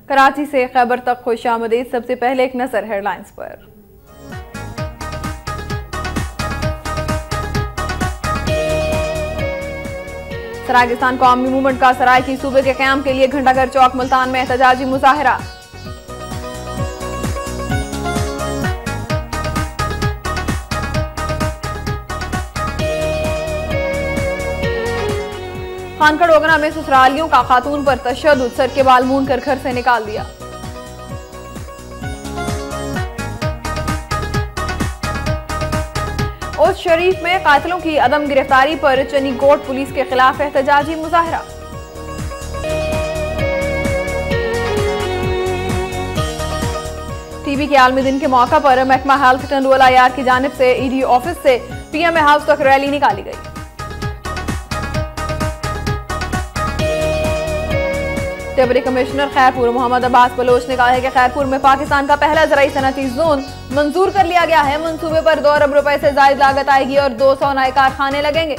کراچی سے خیبر تک خوش آمدید۔ سب سے پہلے ایک نظر ہیڈ لائنز پر۔ سرائیکستان قومی موومنٹ کا سرائے کی صوبے کے قیام کے لیے گھنٹہ گھر چوک ملتان میں احتجاجی مظاہرہ۔ خانقڑ اوگنا میں سسرالیوں کا خاتون پر تشدد، سر کے بال مونڈ کر گھر سے نکال دیا۔ اوس شریف میں قاتلوں کی عدم گرفتاری پر چنی کوٹ پولیس کے خلاف احتجاجی مظاہرہ۔ ٹی بی کے عالمی دن کے موقع پر محکمہ ہیلتھ ٹنڈو IR کی جانب سے ED آفس سے PMA ہاؤس تک ریلی نکالی گئی۔ ڈپٹی کمشنر خیرپور محمد عباس بلوچ نے کہا ہے کہ خیرپور میں پاکستان کا پہلا زرعی صنعتی زون منظور کر لیا گیا ہے۔ منصوبے پر 2 ارب روپے سے زائد لاگت آئے گی اور 200 نئے کارخانے لگیں گے۔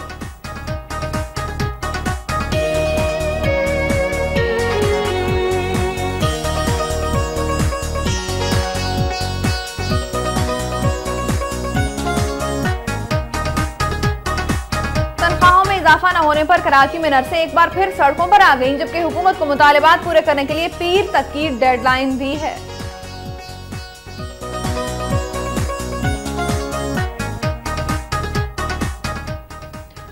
اضافہ نہ ہونے پر کراچی میں نرسیں ایک بار پھر سڑکوں پر آ گئیں، جبکہ حکومت کو مطالبات پورے کرنے کے لیے پیر تک کی ڈیڈ لائن دی ہے۔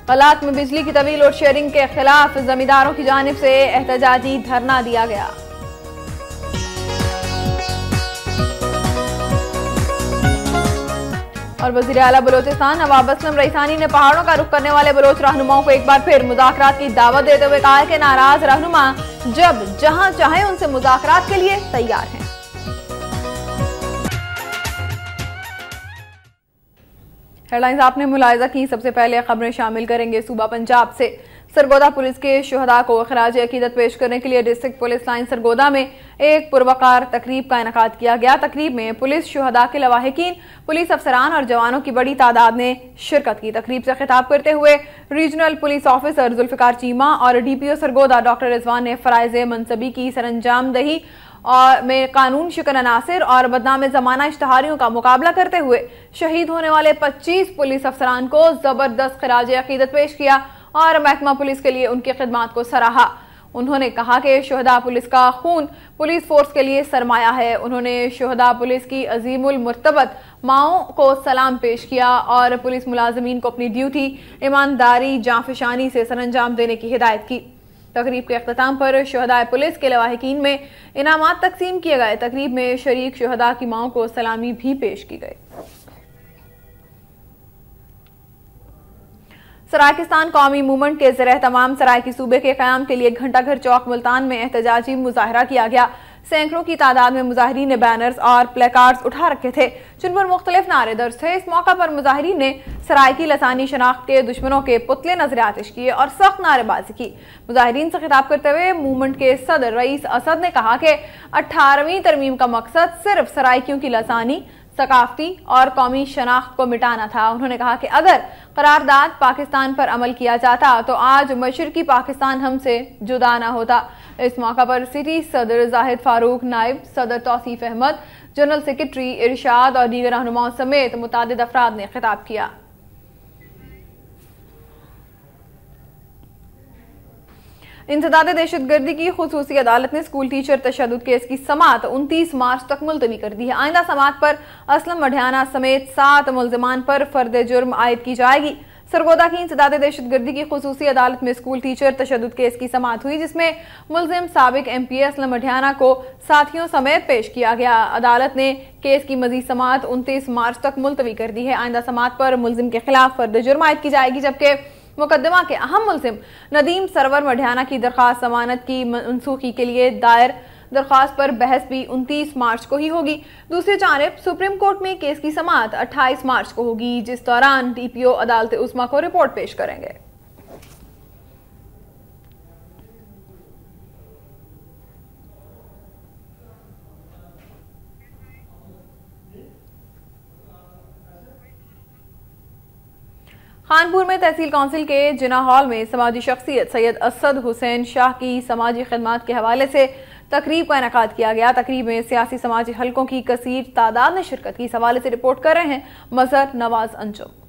قلات میں بجلی کی طویل لوڈ شیڈنگ کے خلاف زمینداروں کی جانب سے احتجاجی دھرنا دیا گیا۔ اور وزیر اعلیٰ بلوچستان نواب اسلم رئیسانی نے پہاڑوں کا رخ کرنے والے بلوچ رہنماؤں کو ایک بار پھر مذاکرات کی دعوت دیتے ہوئے کہا ہے کہ ناراض رہنما جب جہاں چاہیں ان سے مذاکرات کے لیے تیار ہیں۔ ہیڈ لائنز آپ نے ملاحظہ کی۔ سب سے پہلے خبریں شامل کریں گے صوبہ پنجاب سے۔ سرگودا پولیس کے شہداء کو خراج عقیدت پیش کرنے کے لیے ڈسٹرکٹ پولیس لائن سرگودا میں ایک پروقار تقریب کا انعقاد کیا گیا۔ تقریب میں پولیس شہداء کے لواحقین، پولیس افسران اور جوانوں کی بڑی تعداد نے شرکت کی۔ تقریب سے خطاب کرتے ہوئے regional police officer Zulfiqar Cheema اور DPO سرگودا ڈاکٹر رضوان نے فرائض منصبی کی سرانجام دہی میں قانون شکن عناصر اور بدنام زمانہ اشتہاریوں کا مقابلہ کرتے ہوئے شہید ہونے والے 25 پولیس افسران کو زبردست خراج عقیدت پیش کیا اور محکمہ پولیس کے لیے ان کی خدمات کو سراہا۔ انہوں نے کہا کہ شہداء پولیس کا خون پولیس فورس کے لیے سرمایہ ہے۔ انہوں نے شہداء پولیس کی عظیم المرتبت ماؤں کو سلام پیش کیا اور پولیس ملازمین کو اپنی ڈیوٹی ایمانداری جانفشانی سے سرانجام دینے کی ہدایت کی۔ تقریب کے اختتام پر شہداء پولیس کے لواحقین میں انعامات تقسیم کیے گئے۔ تقریب میں شریک شہداء کی ماؤں کو سلامی بھی پیش کی گئی۔ سرائیکستان قومی موومنٹ کے زیر اہتمام سرائے کی صوبے کے قیام کے لیے گھنٹہ گھر چوک ملتان میں احتجاجی مظاہرہ کیا گیا۔ سینکڑوں کی تعداد میں مظاہرین نے بینرز اور پلے کارڈز اٹھا رکھے تھے جن پر مختلف نعرے درج تھے۔ اس موقع پر مظاہرین نے سرائے کی لسانی شناخت کے دشمنوں کے پتلے نظر آتش کیے اور سخت نعرے بازی کی۔ مظاہرین سے خطاب کرتے ہوئے موومنٹ کے صدر رئیس اسد نے کہا کہ 18ویں ترمیم کا مقصد صرف سرائیکیوں کی لسانی، ثقافتی اور قومی شناخت کو مٹانا تھا۔ انہوں نے کہا کہ اگر قرارداد پاکستان پر عمل کیا جاتا تو آج مشرقی پاکستان ہم سے جدا نہ ہوتا۔ اس موقع پر سٹی صدر زاہد فاروق، نائب صدر توصیف احمد، جنرل سیکرٹری ارشاد اور دیگر رہنماؤں سمیت متعدد افراد نے خطاب کیا۔ انسداد دہشت گردی کی خصوصی عدالت نے اسکول ٹیچر تشدد کیس کی سماعت 29 مارچ تک ملتوی کر دی ہے۔ آئندہ سماعت پر اسلم مڈھیانہ سمیت 7 ملزمان پر فرد جرم عائد کی جائے گی۔ سرگودا کی انسداد دہشت گردی کی خصوصی عدالت میں اسکول ٹیچر تشدد کیس کی سماعت ہوئی، جس میں ملزم سابق MP اسلم مڈھیانہ کو ساتھیوں سمیت پیش کیا گیا۔ عدالت نے کیس کی مزید سماعت 29 مارچ تک ملتوی کر دی ہے۔ آئندہ سماعت پر ملزم کے خلاف فرد جرم عائد کی جائے گی، جبکہ مقدمہ کے اہم ملزم ندیم سرور مڈھیانہ کی درخواست ضمانت کی منسوخی کے لیے دائر درخواست پر بحث بھی 29 مارچ کو ہی ہوگی۔ دوسری جانب سپریم کورٹ میں کیس کی سماعت 28 مارچ کو ہوگی، جس دوران DPO عدالت عظمیٰ کو رپورٹ پیش کریں گے۔ خانپور میں تحصیل کونسل کے جناح ہال میں سماجی شخصیت سید اسد حسین شاہ کی سماجی خدمات کے حوالے سے تقریب کا انعقاد کیا گیا۔ تقریب میں سیاسی سماجی حلقوں کی کثیر تعداد نے شرکت کی۔ اس حوالے سے رپورٹ کر رہے ہیں مظہر نواز انجم۔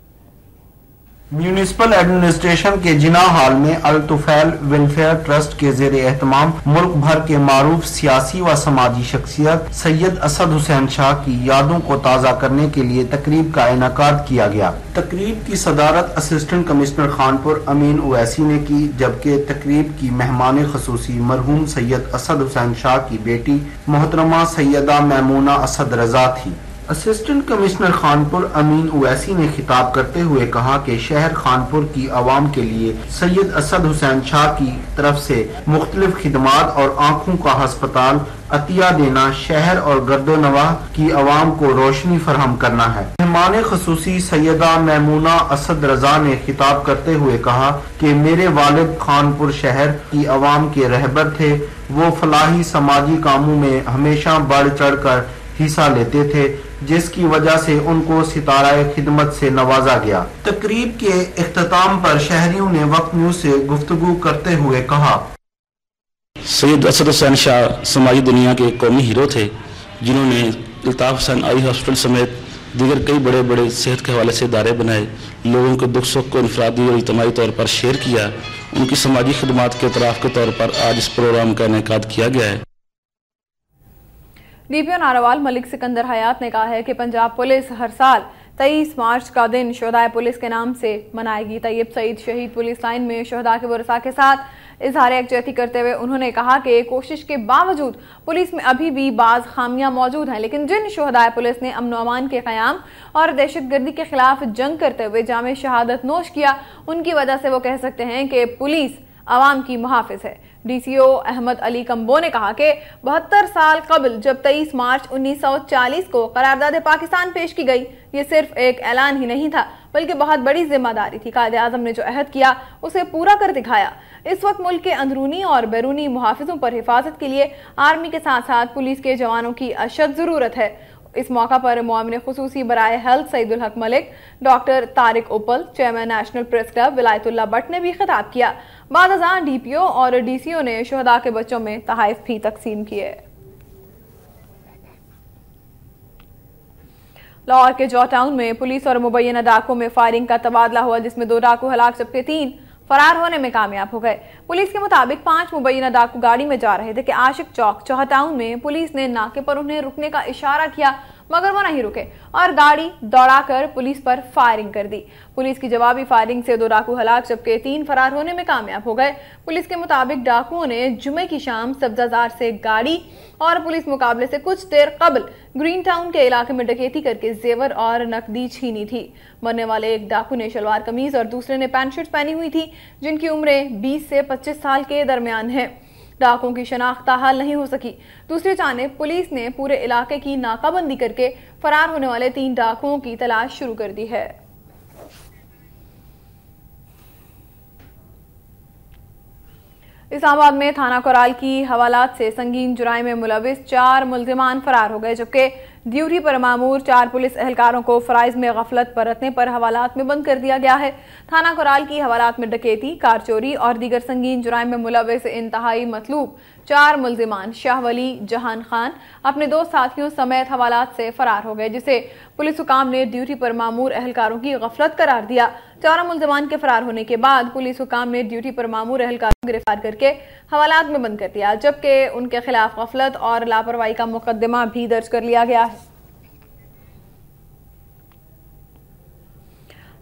میونسپل ایڈمنسٹریشن کے جناح ہال میں الطفیل ویلفیئر ٹرسٹ کے زیر اہتمام ملک بھر کے معروف سیاسی و سماجی شخصیت سید اسد حسین شاہ کی یادوں کو تازہ کرنے کے لیے تقریب کا انعقاد کیا گیا۔ تقریب کی صدارت اسسٹنٹ کمشنر خانپور امین اویسی نے کی، جبکہ تقریب کی مہمان خصوصی مرحوم سید اسد حسین شاہ کی بیٹی محترمہ سیدہ میمونہ اسد رضا تھی۔ اسسٹنٹ کمشنر خانپور امین اویسی نے خطاب کرتے ہوئے کہا کہ شہر خانپور کی عوام کے لیے سید اسد حسین شاہ کی طرف سے مختلف خدمات اور آنکھوں کا ہسپتال عطیہ دینا شہر اور گرد و نواح کی عوام کو روشنی فراہم کرنا ہے۔ مہمان خصوصی سیدہ میمونہ اسد رضا نے خطاب کرتے ہوئے کہا کہ میرے والد خانپور شہر کی عوام کے رہبر تھے۔ وہ فلاحی سماجی کاموں میں ہمیشہ بڑھ چڑھ کر حصہ لیتے تھے، جس کی وجہ سے ان کو ستارہ خدمت سے نوازا گیا۔ تقریب کے اختتام پر شہریوں نے وقت نیوز سے گفتگو کرتے ہوئے کہا، سید اسد حسین شاہ سماجی دنیا کے قومی ہیرو تھے، جنہوں نے الطاف حسین آئی ہاسپٹل سمیت دیگر کئی بڑے بڑے صحت کے حوالے سے ادارے بنائے، لوگوں کے دکھ سکھ کو انفرادی اور اجتماعی طور پر شیئر کیا۔ ان کی سماجی خدمات کے اعتراف کے طور پر آج اس پروگرام کا انعقاد کیا گیا ہے۔ ڈی پی او ناروال ملک سکندر حیات نے کہا ہے کہ پنجاب پولیس ہر سال 23 مارچ کا دن شہدائے پولیس کے نام سے منائے گی۔ طیب سعید شہید پولیس لائن میں شہداء کے ورثاء کے ساتھ اظہار یکجہتی کرتے ہوئے انہوں نے کہا کہ کوشش کے باوجود پولیس میں ابھی بھی بعض خامیاں موجود ہیں، لیکن جن شہداء پولیس نے امن و امان کے قیام اور دہشت گردی کے خلاف جنگ کرتے ہوئے جام شہادت نوش کیا، ان کی وجہ سے وہ کہہ سکتے ہیں کہ پولیس عوام کی محافظ ہے۔ ڈی سی او احمد علی کمبو نے کہا کہ 72 سال قبل جب 23 مارچ 1940 کو قرارداد پاکستان پیش کی گئی، یہ صرف ایک اعلان ہی نہیں تھا بلکہ بہت بڑی ذمہ داری تھی۔ قائد اعظم نے جو عہد کیا اسے پورا کر دکھایا۔ اس وقت ملک کے اندرونی اور بیرونی محافظوں پر حفاظت کے لیے آرمی کے ساتھ ساتھ پولیس کے جوانوں کی اشد ضرورت ہے۔ اس موقع پر معاون خصوصی برائے ہیلتھ سعید الحق ملک، ڈاکٹر طارق اوپل، chairman national press club Wilayat Ullah but نے بھی خطاب کیا۔ بعد ازاں ڈی پی او اور ڈی سی او نے شہداء کے بچوں میں تحائف بھی تقسیم کیے۔ لاہور کے جو ٹاؤن میں پولیس اور مبینہ ڈاکوں میں فائرنگ کا تبادلہ ہوا، جس میں 2 ڈاکو ہلاک جبکہ 3 فرار ہونے میں کامیاب ہو گئے۔ پولیس کے مطابق 5 مبینہ ڈاکو گاڑی میں جا رہے تھے کہ عاشق چوک چوہا ٹاؤن میں پولیس نے ناکے پر انہیں رکنے کا اشارہ کیا، مگر وہ نہیں رکے اور گاڑی دوڑا کر پولیس پر فائرنگ کر دی۔ پولیس کی جوابی فائرنگ سے 2 ڈاکو ہلاک جبکہ 3 فرار ہونے میں کامیاب ہو گئے۔ پولیس کے مطابق ڈاکوؤں نے جمعے کی شام سبزہ زار سے گاڑی اور پولیس مقابلے سے کچھ دیر قبل گرین ٹاؤن کے علاقے میں ڈکیتی کر کے زیور اور نقدی چھینی تھی۔ مرنے والے ایک ڈاکو نے شلوار قمیض اور دوسرے نے پینٹ شرٹ پہنی ہوئی تھی، جن کی عمریں 20 سے 25 سال کے درمیان ہیں۔ ڈاکوں کی شناخت تاحال نہیں ہو سکی۔ دوسری جانب پولیس نے پورے علاقے کی ناکہ بندی کر کے فرار ہونے والے 3 ڈاکوؤں کی تلاش شروع کر دی ہے۔ اسلام آباد میں تھانہ کورال کی حوالات سے سنگین جرائم میں ملوث 4 ملزمان فرار ہو گئے، جبکہ ڈیوٹی پر مامور 4 پولیس اہلکاروں کو فرائض میں غفلت برتنے پر حوالات میں بند کر دیا گیا ہے۔ تھانہ کورال کی حوالات میں ڈکیتی، کار چوری اور دیگر سنگین جرائم میں ملوث انتہائی مطلوب 4 ملزمان شاہ ولی جہان خان اپنے 2 ساتھیوں سمیت حوالات سے فرار ہو گئے، جسے پولیس حکام نے ڈیوٹی پر مامور اہلکاروں کی غفلت قرار دیا۔ 4 ملزمان کے فرار ہونے کے بعد پولیس حکام نے ڈیوٹی پر مامور اہلکاروں کو گرفتار کر کے حوالات میں بند کر دیا، جبکہ ان کے خلاف غفلت اور لاپرواہی کا مقدمہ بھی درج کر لیا گیا ہے۔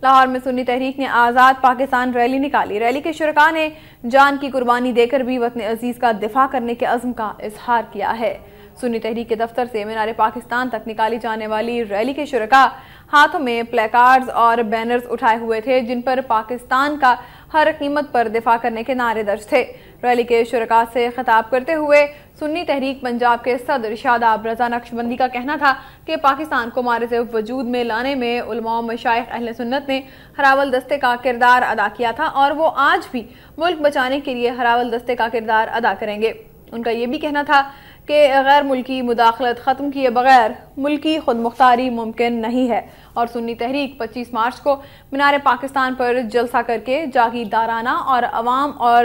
لاہور میں سنی تحریک نے آزاد پاکستان ریلی نکالی۔ ریلی کے شرکاء نے جان کی قربانی دے کر بھی وطن عزیز کا دفاع کرنے کے عزم کا اظہار کیا ہے۔ سنی تحریک کے دفتر سے مینار پاکستان تک نکالی جانے والی ریلی کے شرکاء ہاتھوں میں پلے کارڈز اور بینرز اٹھائے ہوئے تھے، جن پر پاکستان کا ہر قیمت پر دفاع کرنے کے نعرے درج تھے۔ ریلی کے شرکاء سے خطاب کرتے ہوئے سنی تحریک پنجاب کے صدر شاداب رضا نقشبندی کا کہنا تھا کہ پاکستان کو مارز وجود میں لانے میں علماء و مشائخ اہل سنت نے ہراول دستے کا کردار ادا کیا تھا اور وہ آج بھی ملک بچانے کے لیے ہراول دستے کا کردار ادا کریں گے۔ ان کا یہ بھی کہنا تھا کہ غیر ملکی مداخلت ختم کیے بغیر ملکی خود مختاری ممکن نہیں ہے، اور سنی تحریک 25 مارچ کو مینار پاکستان پر جلسہ کر کے جاگیردارانہ اور عوام اور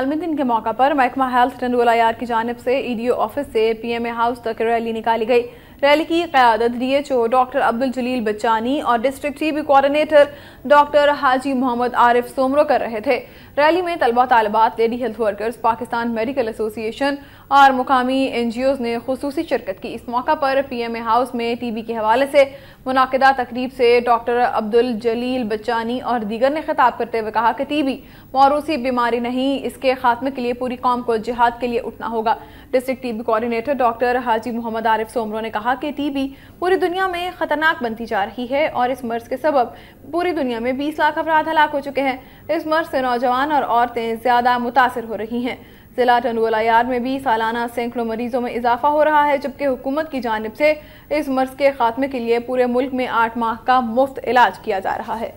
عالمی دن کے موقع پر محکمہ ہیلتھ ٹنڈوالایار کی جانب سے EDO آفس سے PMA ہاؤس تک ریلی نکالی گئی۔ ریلی کی قیادت DHO ڈاکٹر عبدالجلیل بچانی اور ڈسٹرکٹ TB کوآرڈینیٹر ڈاکٹر حاجی محمد عارف سومرو کر رہے تھے۔ ریلی میں طلبہ طالبات، lady health workers, Pakistan medical ایسوسی ایشن اور مقامی NGOز نے خصوصی شرکت کی۔ اس موقع پر PMA ہاؤس میں TB کے حوالے سے منعقدہ تقریب سے ڈاکٹر عبدالجلیل بچانی اور دیگر نے خطاب کرتے ہوئے کہا کہ TB موروثی بیماری نہیں، اس کے خاتمے کے لیے پوری قوم کو جہاد کے لیے اٹھنا ہوگا۔ ڈسٹرکٹ TB کوآرڈینیٹر ڈاکٹر حاجی محمد عارف سومرو نے کہا کہ TB پوری دنیا میں خطرناک بنتی جا رہی ہے اور اس مرض کے سبب پوری دنیا میں 20 لاکھ افراد ہلاک ہو چکے ہیں۔ اس مرض سے نوجوان اور عورتیں زیادہ متاثر ہو رہی ہیں۔ ضلع ٹنڈوالایار میں بھی سالانہ سینکڑوں مریضوں میں اضافہ ہو رہا ہے، جبکہ حکومت کی جانب سے اس مرض کے خاتمے کے لیے پورے ملک میں 8 ماہ کا مفت علاج کیا جا رہا ہے۔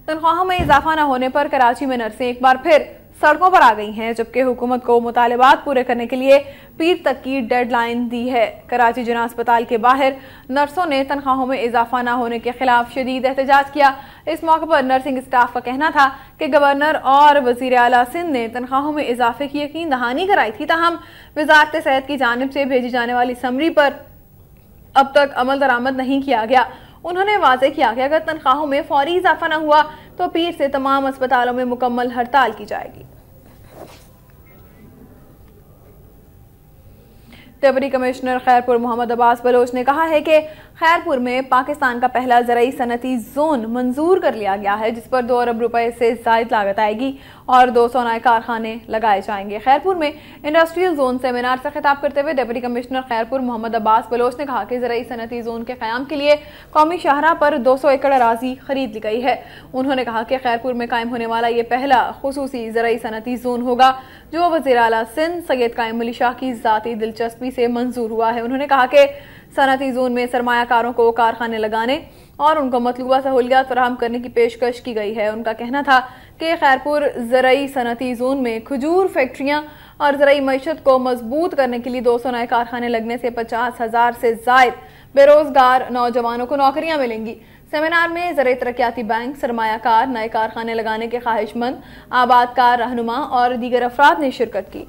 تنخواہوں میں اضافہ نہ ہونے پر کراچی میں نرسیں ایک بار پھر سڑکوں پر آ گئی ہیں، جبکہ حکومت کو مطالبات پورے کرنے کے لیے پیر تک کی ڈیڈ لائن دی ہے۔ کراچی جناح اسپتال کے باہر نرسوں نے تنخواہوں میں اضافہ نہ ہونے کے خلاف شدید احتجاج کیا۔ اس موقع پر نرسنگ اسٹاف کا کہنا تھا کہ گورنر اور وزیر اعلیٰ سندھ نے تنخواہوں میں اضافے کی یقین دہانی کرائی تھی، تاہم وزارت صحت کی جانب سے بھیجی جانے والی سمری پر اب تک عمل درآمد نہیں کیا گیا۔ انہوں نے واضح کیا کہ اگر تنخواہوں میں فوری اضافہ نہ ہوا تو پیر سے تمام اسپتالوں میں مکمل ہڑتال کی جائے گی۔ ڈپٹی کمشنر خیرپور محمد عباس بلوچ نے کہا ہے کہ خیرپور میں پاکستان کا پہلا زرعی صنعتی زون منظور کر لیا گیا ہے، جس پر 2 ارب روپے سے زائد لاگت آئے گی اور 200 نئے کارخانے لگائے جائیں گے۔ خیرپور میں انڈسٹریل زون سیمینار سے خطاب کرتے ہوئے ڈپٹی کمشنر خیرپور محمد عباس بلوچ نے کہا کہ زرعی صنعتی زون کے قیام کے لیے قومی شاہراہ پر 200 ایکڑ اراضی خرید لی گئی ہے۔ انہوں نے کہا کہ خیرپور میں قائم ہونے والا یہ پہلا خصوصی زرعی صنعتی زون ہوگا جو وزیر اعلیٰ سندھ سید قائم علی شاہ کی ذاتی دلچسپی سے منظور ہوا ہے۔ انہوں نے کہا کہ صنعتی زون میں سرمایہ کاروں کو کارخانے لگانے اور ان کو مطلوبہ سہولیات فراہم کرنے کی پیشکش کی گئی ہے۔ ان کا کہنا تھا کہ خیرپور زرعی صنعتی زون میں کھجور فیکٹریاں اور زرعی معیشت کو مضبوط کرنے کے لیے 200 نئے کارخانے لگنے سے 50,000 سے زائد بے روزگار نوجوانوں کو نوکریاں ملیں گی۔ سیمینار میں زرعی ترقیاتی بینک، سرمایہ کار، نئے کارخانے لگانے کے خواہش مند، آباد کار رہنما اور دیگر افراد نے شرکت کی۔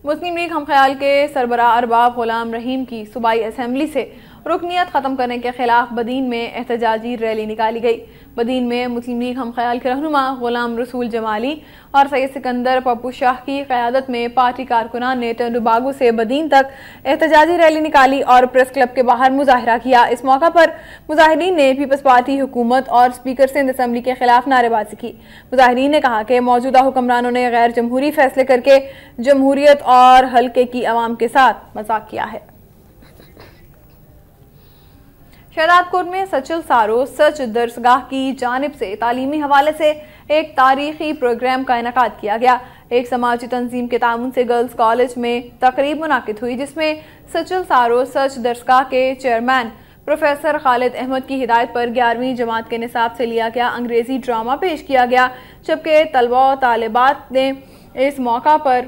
مسلم لیگ ہم خیال کے سربراہ ارباب غلام رحیم کی صوبائی اسمبلی سے رکنیت ختم کرنے کے خلاف بدین میں احتجاجی ریلی نکالی گئی۔ بدین میں مسلم لیگ ہم خیال کے رہنما غلام رسول جمالی اور سید سکندر پپو شاہ کی قیادت میں پارٹی کارکنان نے ٹنڈو باغو سے بدین تک احتجاجی ریلی نکالی اور پریس کلب کے باہر مظاہرہ کیا۔ اس موقع پر مظاہرین نے پیپلز پارٹی، حکومت اور اسپیکر سندھ اسمبلی کے خلاف نعرے بازی کی۔ مظاہرین نے کہا کہ موجودہ حکمرانوں نے غیر جمہوری فیصلے کر کے جمہوریت اور حلقے کی عوام کے ساتھ مذاق کیا ہے۔ شہزاد کوٹ میں سچل سارو سچ درسگاہ کی جانب سے تعلیمی حوالے سے ایک تاریخی پروگرام کا انعقاد کیا گیا۔ ایک سماجی تنظیم کے تعاون سے گرلز کالج میں تقریب منعقد ہوئی، جس میں سچل سارو سچ درسگاہ کے چیئرمین پروفیسر خالد احمد کی ہدایت پر 11ویں جماعت کے نصاب سے لیا گیا انگریزی ڈرامہ پیش کیا گیا، جبکہ طلبہ و طالبات نے اس موقع پر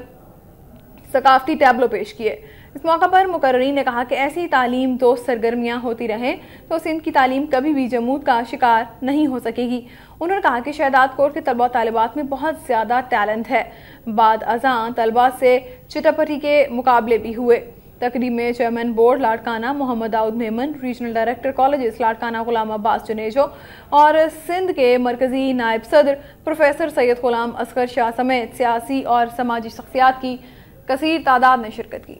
ثقافتی ٹیبلو پیش کیے۔ اس موقع پر مقررین نے کہا کہ ایسی تعلیم دوست سرگرمیاں ہوتی رہیں تو سندھ کی تعلیم کبھی بھی جمود کا شکار نہیں ہو سکے گی۔ انہوں نے کہا کہ شہزاد کوٹ کے طلبہ طالبات میں بہت زیادہ ٹیلنٹ ہے۔ بعد ازاں طلبہ سے چٹاپٹی کے مقابلے بھی ہوئے۔ تقریب میں chairman board Larkana Muhammad Daud Memon, regional director colleges Larkana Ghulam Abbas Junejo اور سندھ کے مرکزی نائب صدر پروفیسر سید غلام اصغر شاہ سمیت سیاسی اور سماجی شخصیات کی کثیر تعداد نے شرکت کی۔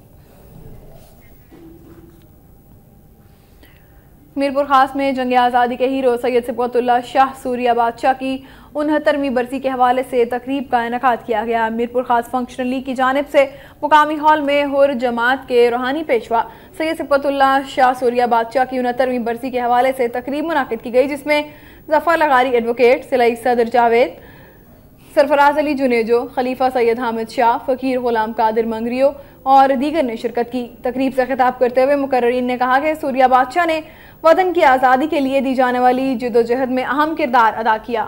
میرپور خاص میں جنگ آزادی کے ہیرو سید صبغت اللہ شاہ سوریہ بادشاہ کی 69ویں برسی کے حوالے سے تقریب کا انعقاد کیا گیا۔ میرپور خاص فنکشنل لیگ کی جانب سے مقامی ہال میں ہر جماعت کے روحانی پیشوا سید صبغت اللہ شاہ سوریہ بادشاہ کی 69ویں برسی کے حوالے سے تقریب منعقد کی گئی، جس میں ظفر لغاری ایڈوکیٹ، صلئی صدر جاوید، سرفراز علی جنیجو، خلیفہ سید حامد شاہ، فقیر غلام قادر منگریو اور دیگر نے شرکت کی۔ تقریب سے خطاب کرتے ہوئے مقررین نے کہا کہ سوریہ بادشاہ نے وطن کی آزادی کے لیے دی جانے والی جدوجہد میں اہم کردار ادا کیا۔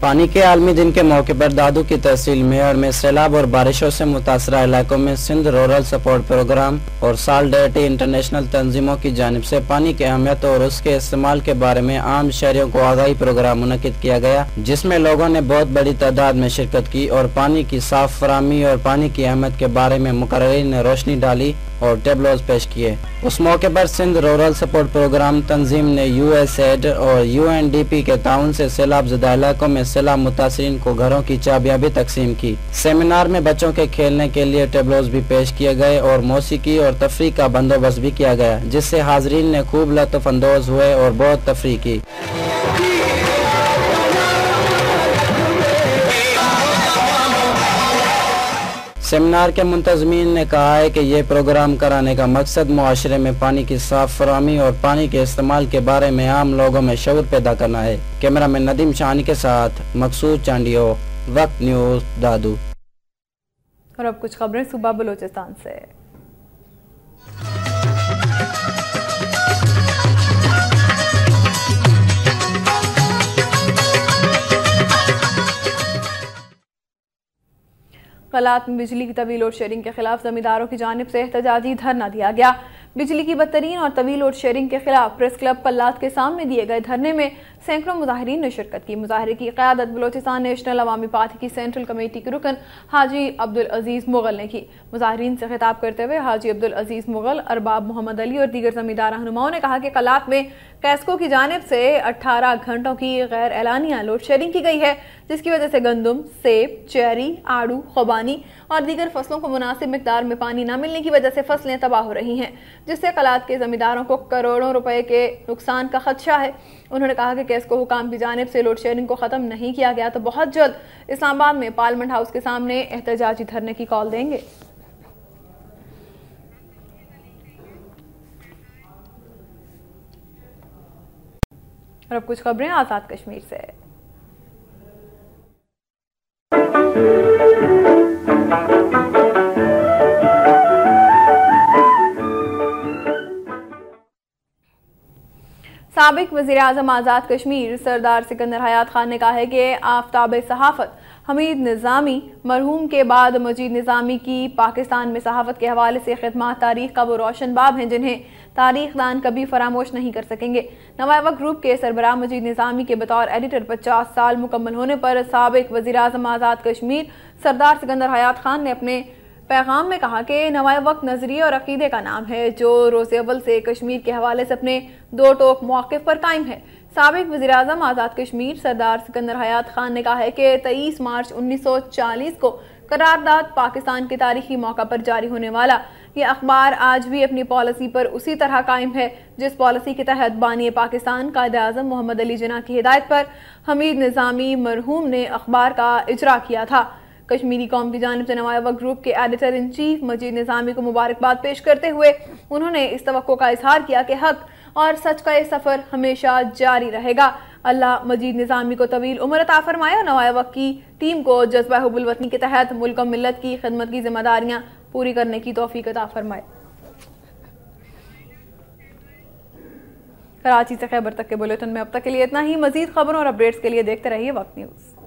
پانی کے عالمی دن کے موقع پر دادو کی تحصیل میڑ میں سیلاب اور بارشوں سے متاثرہ علاقوں میں سندھ رورل سپورٹ پروگرام اور سالڈیٹی انٹرنیشنل تنظیموں کی جانب سے پانی کی اہمیت اور اس کے استعمال کے بارے میں عام شہریوں کو آگاہی پروگرام منعقد کیا گیا، جس میں لوگوں نے بہت بڑی تعداد میں شرکت کی اور پانی کی صاف فراہمی اور پانی کی اہمیت کے بارے میں مقررین نے روشنی ڈالی اور ٹیبلوز پیش کیے۔ اس موقع پر سندھ رورل سپورٹ پروگرام تنظیم نے USAID اور UNDP کے تعاون سے سیلاب زدہ علاقوں میں سیلاب متاثرین کو گھروں کی چابیاں بھی تقسیم کی۔ سیمینار میں بچوں کے کھیلنے کے لیے ٹیبلوز بھی پیش کیے گئے اور موسیقی اور تفریح کا بندوبست بھی کیا گیا، جس سے حاضرین نے خوب لطف اندوز ہوئے اور بہت تفریح کی۔ سیمینار کے منتظمین نے کہا ہے کہ یہ پروگرام کرانے کا مقصد معاشرے میں پانی کی صاف فراہمی اور پانی کے استعمال کے بارے میں عام لوگوں میں شعور پیدا کرنا ہے۔ کیمرہ مین ندیم شاہانی کے ساتھ مقصود چانڈیو، وقت نیوز، دادو۔ اور اب کچھ خبریں صوبہ بلوچستان سے۔ قلات میں بجلی کی طویل لوڈ شیڈنگ کے خلاف زمینداروں کی جانب سے احتجاجی دھرنا دیا گیا۔ بجلی کی بدترین اور طویل لوڈ شیڈنگ کے خلاف پریس کلب قلات کے سامنے دیے گئے دھرنے میں سینکڑوں مظاہرین نے شرکت کی۔ مظاہرے کی قیادت بلوچستان نیشنل عوامی پارٹی کی سینٹرل کمیٹی کے رکن حاجی عبدالعزیز مغل نے کی۔ مظاہرین سے خطاب کرتے ہوئے حاجی عبدالعزیز مغل، ارباب محمد علی اور دیگر زمیندار رہنماؤں نے کہا کہ قلات میں کیسکو کی جانب سے 18 گھنٹوں کی غیر اعلانیہ لوڈ شیڈنگ کی گئی ہے، جس کی وجہ سے گندم، سیب، چیری، آڑو، خوبانی اور دیگر فصلوں کو مناسب مقدار میں پانی نہ ملنے کی وجہ سے فصلیں تباہ ہو رہی ہیں، جس سے قلات کے زمینداروں کو کروڑوں روپے کے نقصان کا خدشہ ہے۔ انہوں نے کہا کہ کیسکو حکام کی جانب سے لوڈ شیڈنگ کو ختم نہیں کیا گیا تو بہت جلد اسلام آباد میں پارلیمنٹ ہاؤس کے سامنے احتجاجی دھرنے کی کال دیں گے۔ اور اب کچھ خبریں آزاد کشمیر سے۔ سابق وزیر اعظم آزاد کشمیر سردار سکندر حیات خان نے کہا ہے کہ آفتاب صحافت حمید نظامی مرحوم کے بعد مجید نظامی کی پاکستان میں صحافت کے حوالے سے خدمات تاریخ کا وہ روشن باب ہیں جنہیں تاریخ دان کبھی فراموش نہیں کر سکیں گے۔ نوائے وقت گروپ کے سربراہ مجید نظامی کے بطور ایڈیٹر 50 سال مکمل ہونے پر سابق وزیر اعظم آزاد کشمیر سردار سکندر حیات خان نے اپنے پیغام میں کہا کہ نوائے وقت نظریے اور عقیدے کا نام ہے جو روز اول سے کشمیر کے حوالے سے اپنے دو ٹوک موقف پر قائم ہے۔ سابق وزیر اعظم آزاد کشمیر سردار سکندر حیات خان نے کہا ہے کہ 23 مارچ 1940 کو قرارداد پاکستان کے تاریخی موقع پر جاری ہونے والا یہ اخبار آج بھی اپنی پالیسی پر اسی طرح قائم ہے جس پالیسی کے تحت بانی پاکستان قائد اعظم محمد علی جناح کی ہدایت پر حمید نظامی مرحوم نے اخبار کا اجرا کیا تھا۔ کشمیری قوم کی جانب سے نوائے وقت گروپ کے ایڈیٹر ان چیف مجید نظامی کو مبارکباد پیش کرتے ہوئے انہوں نے اس توقع کا اظہار کیا کہ حق اور سچ کا یہ سفر ہمیشہ جاری رہے گا۔ اللہ مجید نظامی کو طویل عمر عطا فرمائے اور نوائے وقت کی ٹیم کو جذبہ حب الوطنی کے تحت ملک و ملت کی خدمت کی ذمہ داریاں پوری کرنے کی توفیق عطا فرمائے۔ کراچی سے خیبر تک کے بلیٹن میں اب تک کے لیے اتنا ہی۔ مزید خبروں اور اپڈیٹس کے لیے دیکھتے رہیے وقت نیوز۔